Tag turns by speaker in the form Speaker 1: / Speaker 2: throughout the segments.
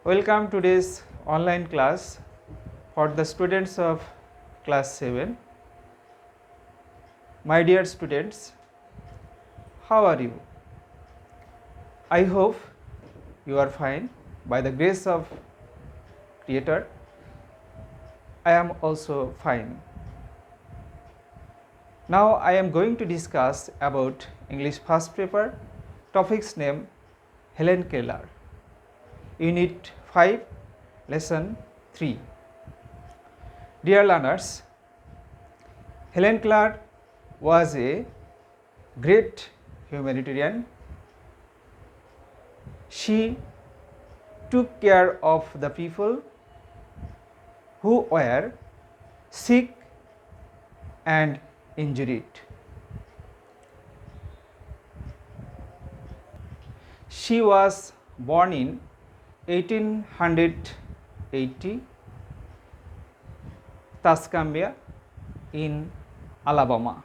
Speaker 1: Welcome to today's online class for the students of class 7. My dear students, how are you? I hope you are fine by the grace of Creator. I am also fine. Now I am going to discuss about English first paper, topics name Helen Keller, Unit 5, Lesson 3. Dear learners, Helen Keller was a great humanitarian. She took care of the people who were sick and injured. She was born in 1880, Tuscumbia in Alabama.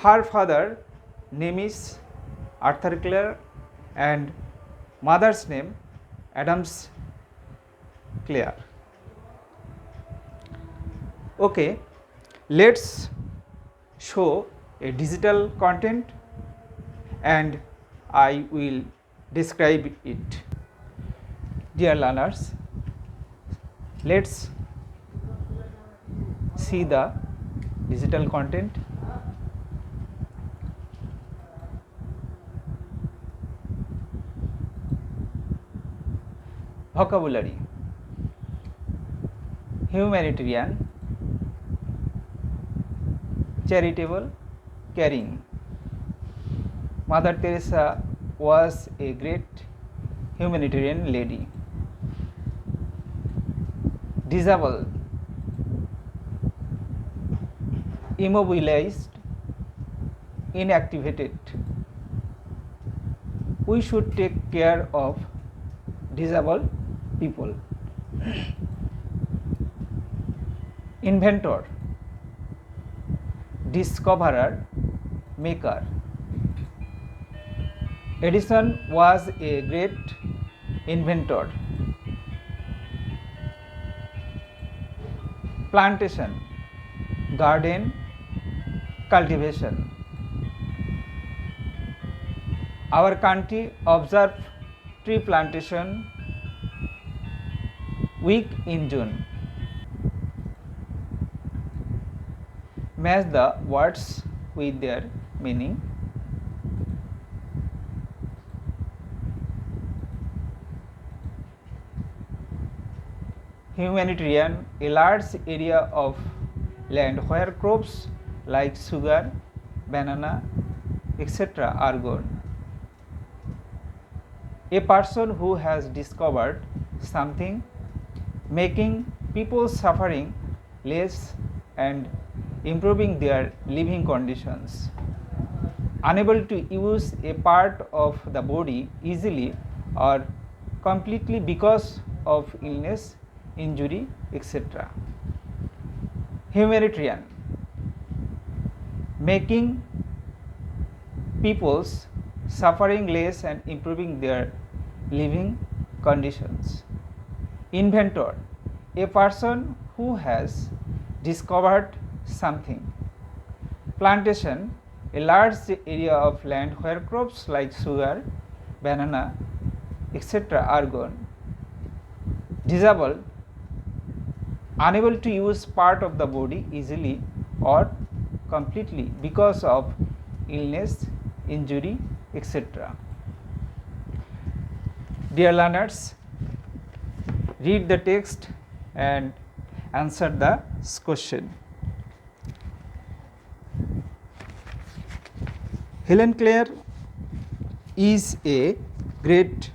Speaker 1: Her father name is Arthur Keller and mother's name Adams Keller. Okay, let's show a digital content and I will describe it. Dear learners, let's see the digital content. Vocabulary: humanitarian, charitable, caring. Mother Teresa was a great humanitarian lady. Disabled, immobilized, inactivated. We should take care of disabled people. Inventor, discoverer, maker. Edison was a great inventor. Plantation, garden, cultivation. Our country observed tree plantation week in June. Match the words with their meaning. Humanitarian, a large area of land where crops like sugar, banana, etc. are grown. A person who has discovered something making people suffering less and improving their living conditions. Unable to use a part of the body easily or completely because of illness, injury, etc. Humanitarian, making people's suffering less and improving their living conditions. Inventor, a person who has discovered something. Plantation, a large area of land where crops like sugar, banana, etc. are grown. Disabled, unable to use part of the body easily or completely because of illness, injury, etc. Dear learners, read the text and answer the question. Helen Keller is a great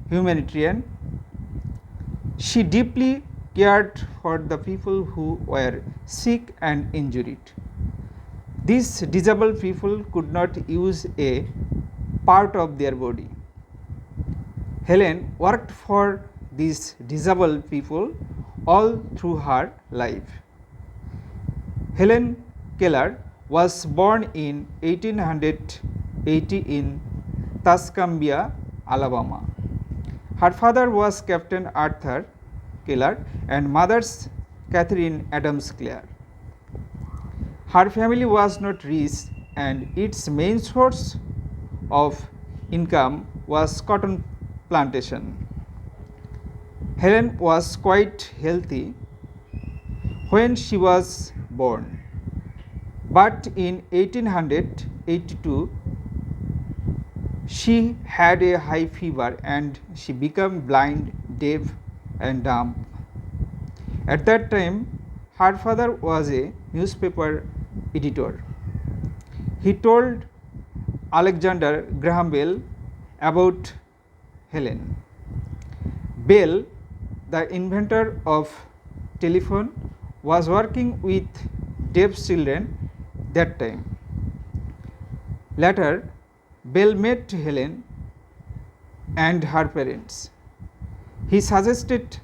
Speaker 1: humanitarian. She deeply cared for the people who were sick and injured. These disabled people could not use a part of their body. Helen worked for these disabled people all through her life. Helen Keller was born in 1880 in Tuscumbia, Alabama. Her father was Captain Arthur Keller and mother's Catherine Adams Clare. Her family was not rich and its main source of income was cotton plantation. Helen was quite healthy when she was born, but in 1882 she had a high fever and she became blind, deaf and dumb. At that time, her father was a newspaper editor. He told Alexander Graham Bell about Helen. Bell, the inventor of telephone, was working with deaf children that time. Later, Bell met Helen and her parents. He suggested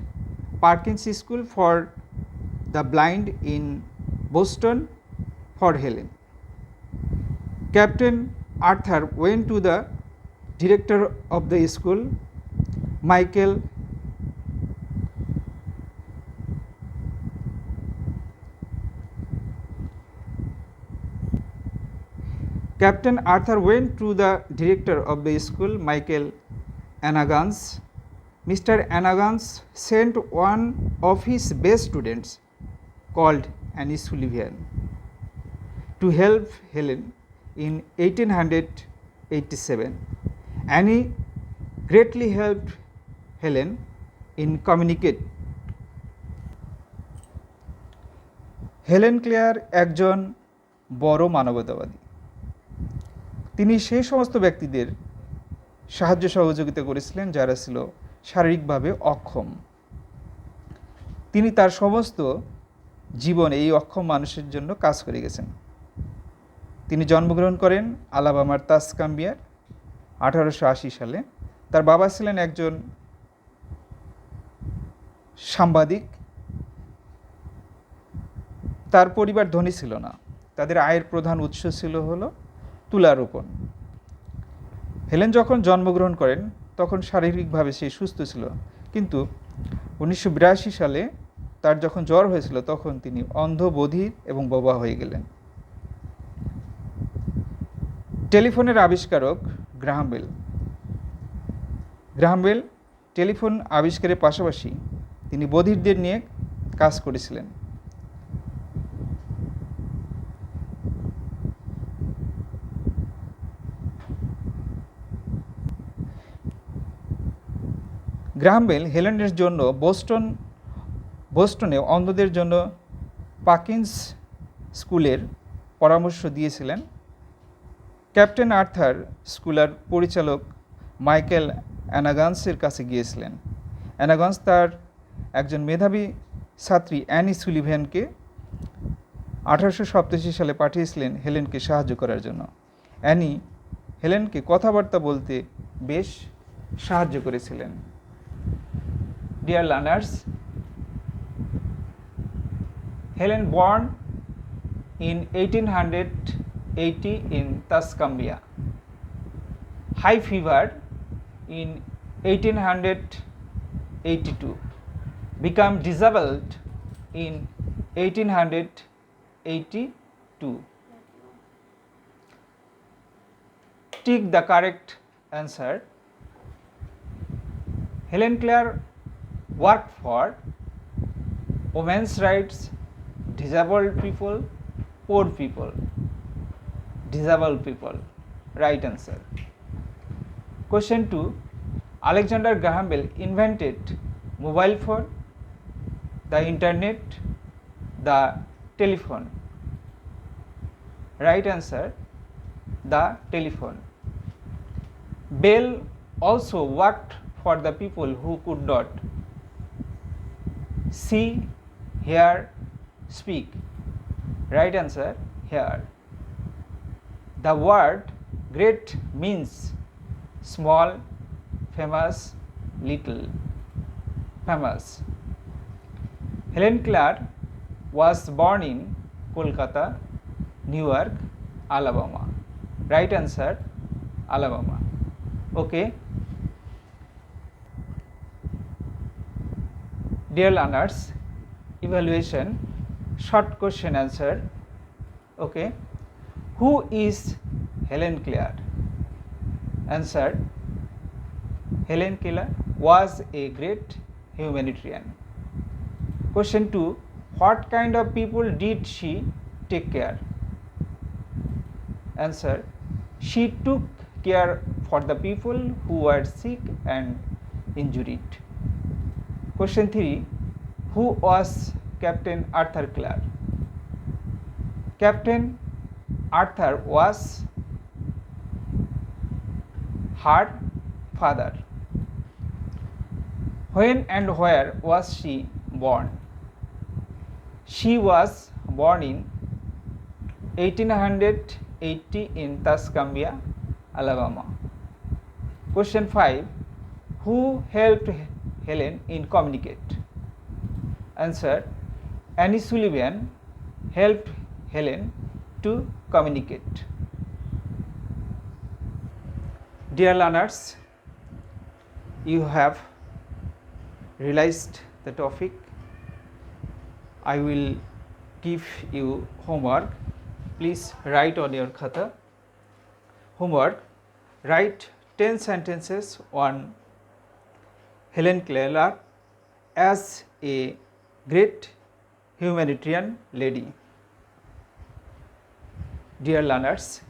Speaker 1: Perkins School for the Blind in Boston for Helen. Captain Arthur went to the director of the school, Michael Captain Arthur went to the director of the school, Michael Anagans. Mr. Anagans sent one of his best students, called Annie Sullivan, to help Helen in 1887. Annie greatly helped Helen in communicate. Helen Keller একজন বড় মানবতাবাদী। তিনি সেই সমস্ত ব্যক্তিদের সাহায্য সহযোগিতা করেছিলেন যারা ছিল শারীরিকভাবে অক্ষম। তিনি তার সমস্ত জীবন এই অক্ষম মানুষের জন্য কাজ করে গেছেন। তিনি জন্মগ্রহণ করেন আলাবামার তাসকাম্বিয়ার 1880 সালে। তার বাবা ছিলেন একজন সাংবাদিক। তার পরিবার ধনী ছিল না, তাদের আয়ের প্রধান উৎস ছিল হলো তুলা রোপণ। হেলেন যখন জন্মগ্রহণ করেন তখন শারীরিকভাবে সে সুস্থ ছিল, কিন্তু 1982 সালে তার যখন জ্বর হয়েছিল তখন তিনি অন্ধ, বধির এবং বোবা হয়ে গেলেন। টেলিফোনের আবিষ্কারক Graham Bell. Graham Bell telephone আবিষ্কারের পাশাপাশি তিনি বধিরদের নিয়ে কাজ করেছিলেন। গ্রাহাম বেল হেলেনের জন্য বোস্টনে অন্ধদের জন্য পার্কিন্স স্কুলের পরামর্শ দিয়েছিলেন। ক্যাপ্টেন আর্থার স্কুলের পরিচালক মাইকেল অ্যানাগান্সের কাছে গিয়েছিলেন। অ্যানাগান্স তার একজন মেধাবী ছাত্রী অ্যানি সুলিভ্যানকে 1887 সালে পাঠিয়েছিলেন হেলেনকে সাহায্য করার জন্য। অ্যানি হেলেনকে কথাবার্তা বলতে বেশ সাহায্য করেছিলেন। Dear learners, Helen born in 1880 in Tuscumbia. High fever in 1882. Become disabled in 1882. Tick the correct answer. Helen Clare worked for women's rights, disabled people, poor people. Disabled people. Right answer. Question 2. Alexander Graham Bell invented mobile phone, the internet, the telephone. Right answer. The telephone. Bell also worked for the people who could not see, hear, speak. Right answer, hear. The word great means small, famous, little. Famous. Helen Clare was born in Kolkata, Newark, Alabama. Right answer, Alabama. Okay. Dear learners, evaluation, short question answer. Okay. Who is Helen Keller? Answer: Helen Keller was a great humanitarian. Question 2. What kind of people did she take care? Answer: she took care for the people who were sick and injured. Question 3. Who was Captain Arthur Keller? Captain Arthur was her father. When and where was she born? She was born in 1880 in Tuscumbia, Alabama. Question 5. Who helped Helen in communicate? Answer: Annie Sullivan helped Helen to communicate. Dear learners, you have realized the topic. I will give you homework. Please write on your khata. Homework: write 10 sentences on Helen Keller as a great humanitarian lady. Dear learners,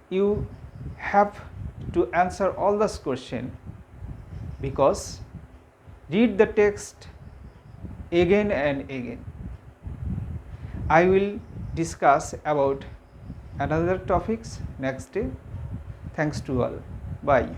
Speaker 1: you have to answer all those questions, because read the text again and again. I will discuss about another topics next day. Thanks to all. Bye.